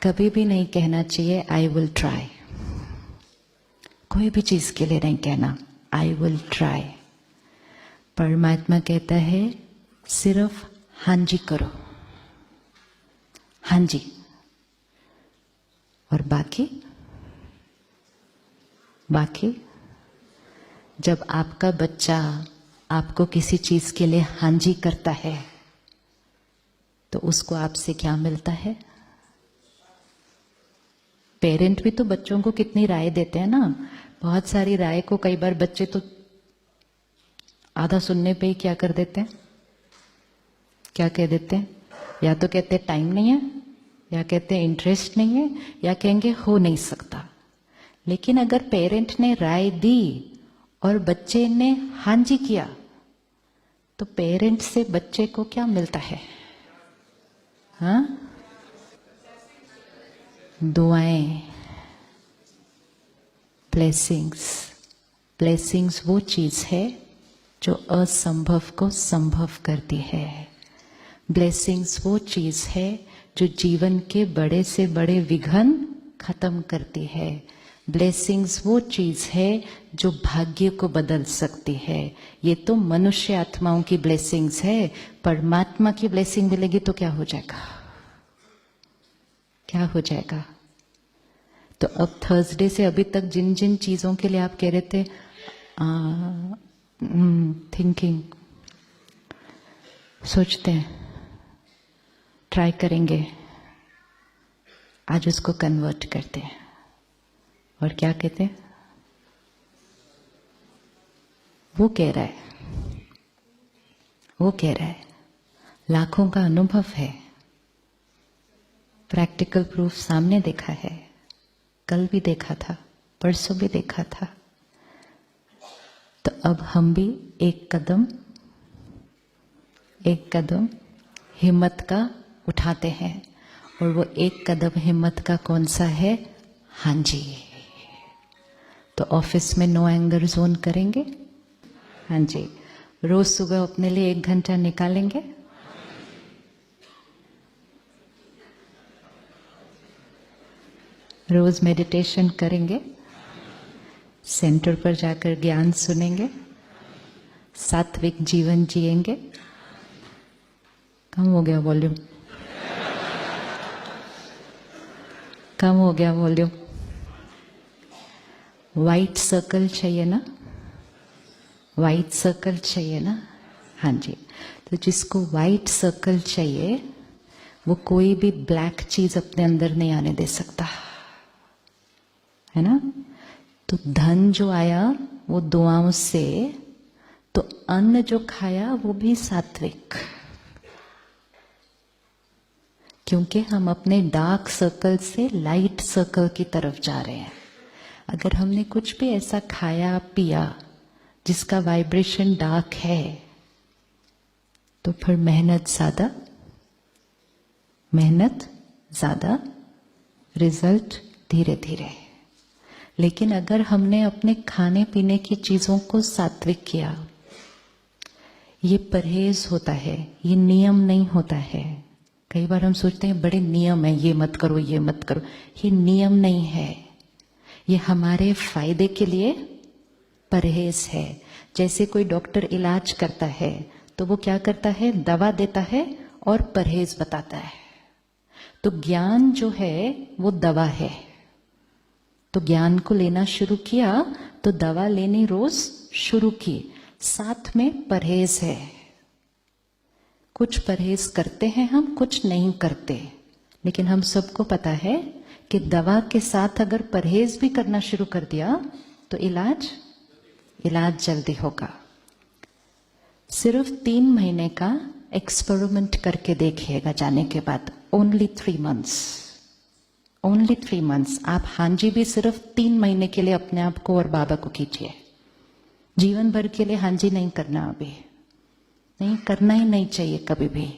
कभी भी नहीं कहना चाहिए आई विल ट्राई। कोई भी चीज के लिए नहीं कहना आई विल ट्राई। परमात्मा कहता है सिर्फ हाँ जी करो, हाँ जी, और बाकी जब आपका बच्चा आपको किसी चीज के लिए हाँ जी करता है तो उसको आपसे क्या मिलता है? पेरेंट भी तो बच्चों को कितनी राय देते हैं ना। बहुत सारी राय को कई बार बच्चे तो आधा सुनने पे ही क्या कर देते हैं, क्या कह देते हैं? या तो कहते हैं टाइम नहीं है, या कहते हैं इंटरेस्ट नहीं है, या कहेंगे हो नहीं सकता। लेकिन अगर पेरेंट ने राय दी और बच्चे ने हाँ जी किया तो पेरेंट से बच्चे को क्या मिलता है? हाँ, दुआएं, ब्लेसिंग्स। ब्लेसिंग्स वो चीज है जो असंभव को संभव करती है। ब्लेसिंग्स वो चीज है जो जीवन के बड़े से बड़े विघ्न खत्म करती है। ब्लेसिंग्स वो चीज है जो भाग्य को बदल सकती है। ये तो मनुष्य आत्माओं की ब्लेसिंग्स है। परमात्मा की ब्लेसिंग मिलेगी तो क्या हो जाएगा? क्या हो जाएगा? तो अब थर्सडे से अभी तक जिन जिन चीजों के लिए आप कह रहे थे थिंकिंग, सोचते हैं, ट्राई करेंगे, आज उसको कन्वर्ट करते हैं और क्या कहते हैं? वो कह रहा है, लाखों का अनुभव है, प्रैक्टिकल प्रूफ सामने देखा है, कल भी देखा था, परसों भी देखा था। तो अब हम भी एक कदम हिम्मत का उठाते हैं, और वो एक कदम हिम्मत का कौन सा है? हाँ जी। तो ऑफिस में नो एंगर जोन करेंगे? हाँ जी। रोज सुबह अपने लिए 1 घंटा निकालेंगे? रोज मेडिटेशन करेंगे? सेंटर पर जाकर ज्ञान सुनेंगे? सात्विक जीवन जिएंगे? कम हो गया वॉल्यूम, कम हो गया वॉल्यूम। व्हाइट सर्कल चाहिए ना? व्हाइट सर्कल चाहिए ना? हाँ जी। तो जिसको व्हाइट सर्कल चाहिए वो कोई भी ब्लैक चीज अपने अंदर नहीं आने दे सकता, है ना? तो धन जो आया वो दुआओं से, तो अन्न जो खाया वो भी सात्विक, क्योंकि हम अपने डार्क सर्कल से लाइट सर्कल की तरफ जा रहे हैं। अगर हमने कुछ भी ऐसा खाया पिया जिसका वाइब्रेशन डार्क है तो फिर मेहनत ज्यादा, रिजल्ट धीरे धीरे। लेकिन अगर हमने अपने खाने पीने की चीजों को सात्विक किया, ये परहेज होता है, ये नियम नहीं होता है। कई बार हम सोचते हैं बड़े नियम है, ये मत करो, ये मत करो। ये नियम नहीं है, ये हमारे फायदे के लिए परहेज है। जैसे कोई डॉक्टर इलाज करता है तो वो क्या करता है? दवा देता है और परहेज बताता है। तो ज्ञान जो है वो दवा है। तो ज्ञान को लेना शुरू किया तो दवा लेनी रोज शुरू की, साथ में परहेज है। कुछ परहेज करते हैं हम, कुछ नहीं करते। लेकिन हम सबको पता है कि दवा के साथ अगर परहेज भी करना शुरू कर दिया तो इलाज जल्दी होगा। सिर्फ 3 महीने का एक्सपेरिमेंट करके देखिएगा जाने के बाद। Only 3 months. आप हाँ जी भी सिर्फ 3 महीने के लिए अपने आप को और बाबा को कीजिए। जीवन भर के लिए हाँ जी नहीं करना, अभी नहीं करना ही नहीं चाहिए कभी भी।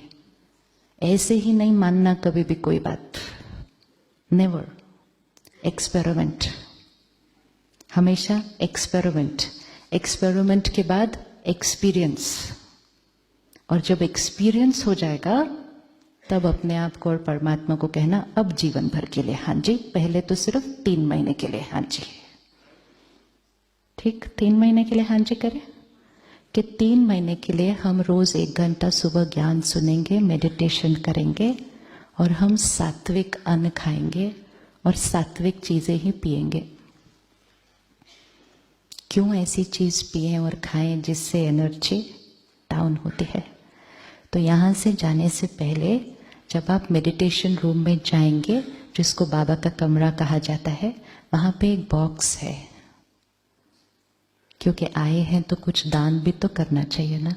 ऐसे ही नहीं मानना कभी भी कोई बात, नेवर। एक्सपेरिमेंट, हमेशा एक्सपेरिमेंट के बाद एक्सपीरियंस, और जब एक्सपीरियंस हो जाएगा तब अपने आप को और परमात्मा को कहना अब जीवन भर के लिए हाँ जी, पहले तो सिर्फ 3 महीने के लिए हाँ जी। ठीक, 3 महीने के लिए हाँ जी करें कि 3 महीने के लिए हम रोज 1 घंटा सुबह ज्ञान सुनेंगे, मेडिटेशन करेंगे और हम सात्विक अन्न खाएंगे और सात्विक चीजें ही पिएंगे। क्यों ऐसी चीज पिएं और खाएं जिससे एनर्जी डाउन होती है? तो यहां से जाने से पहले जब आप मेडिटेशन रूम में जाएंगे, जिसको बाबा का कमरा कहा जाता है, वहां पे एक बॉक्स है, क्योंकि आए हैं तो कुछ दान भी तो करना चाहिए ना,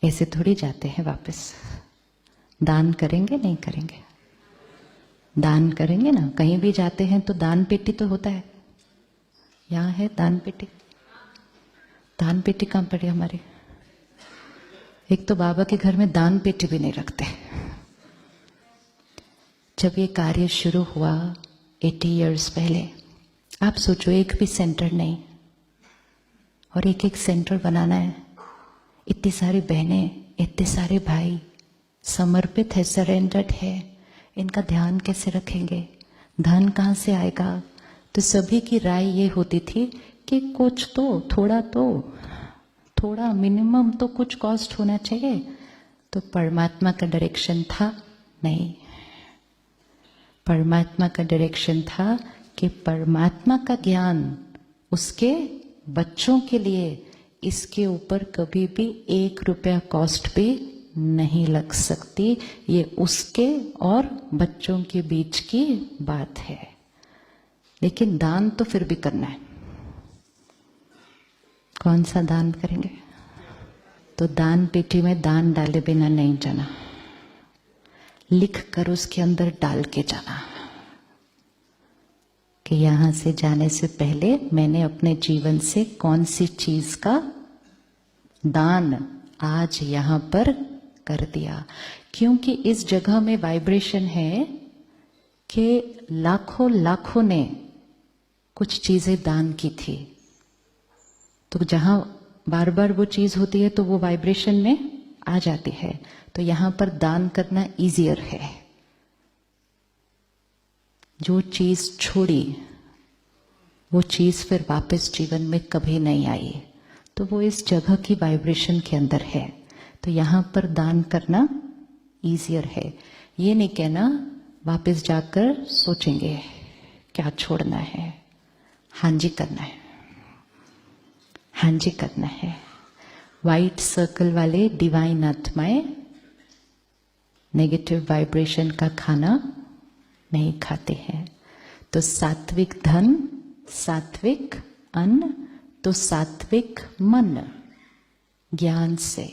ऐसे थोड़ी जाते हैं वापस। दान करेंगे नहीं करेंगे? दान करेंगे ना, कहीं भी जाते हैं तो दान पेटी तो होता है। यहाँ है दान पेटी। दान पेटी कहाँ पड़ी हमारी? एक तो बाबा के घर में दान पेटी भी नहीं रखते। जब ये कार्य शुरू हुआ 80 इयर्स पहले, आप सोचो एक भी सेंटर नहीं, और एक सेंटर बनाना है। इतनी सारी बहनें, इतने सारे भाई समर्पित है, सरेंडर्ड है, इनका ध्यान कैसे रखेंगे? धन कहाँ से आएगा? तो सभी की राय ये होती थी कि कुछ तो, थोड़ा मिनिमम तो कुछ कॉस्ट होना चाहिए। तो परमात्मा का डायरेक्शन था नहीं, परमात्मा का डायरेक्शन था कि परमात्मा का ज्ञान उसके बच्चों के लिए, इसके ऊपर कभी भी 1 रुपया कॉस्ट भी नहीं लग सकती। ये उसके और बच्चों के बीच की बात है। लेकिन दान तो फिर भी करना है। कौन सा दान करेंगे? तो दान पेटी में दान डाले बिना नहीं जाना, लिख कर उसके अंदर डाल के जाना कि यहां से जाने से पहले मैंने अपने जीवन से कौन सी चीज का दान आज यहां पर कर दिया। क्योंकि इस जगह में वाइब्रेशन है कि लाखों ने कुछ चीजें दान की थी। तो जहां बार बार वो चीज होती है तो वो वाइब्रेशन में आ जाती है। तो यहां पर दान करना इजियर है। जो चीज छोड़ी वो चीज फिर वापस जीवन में कभी नहीं आई, तो वो इस जगह की वाइब्रेशन के अंदर है। तो यहां पर दान करना इजियर है। ये नहीं कहना वापस जाकर सोचेंगे क्या छोड़ना है। हाँ जी करना है, हाँ जी करना है। व्हाइट सर्कल वाले डिवाइन आत्माएं नेगेटिव वाइब्रेशन का खाना नहीं खाते हैं। तो सात्विक धन, सात्विक अन्न, तो सात्विक मन ज्ञान से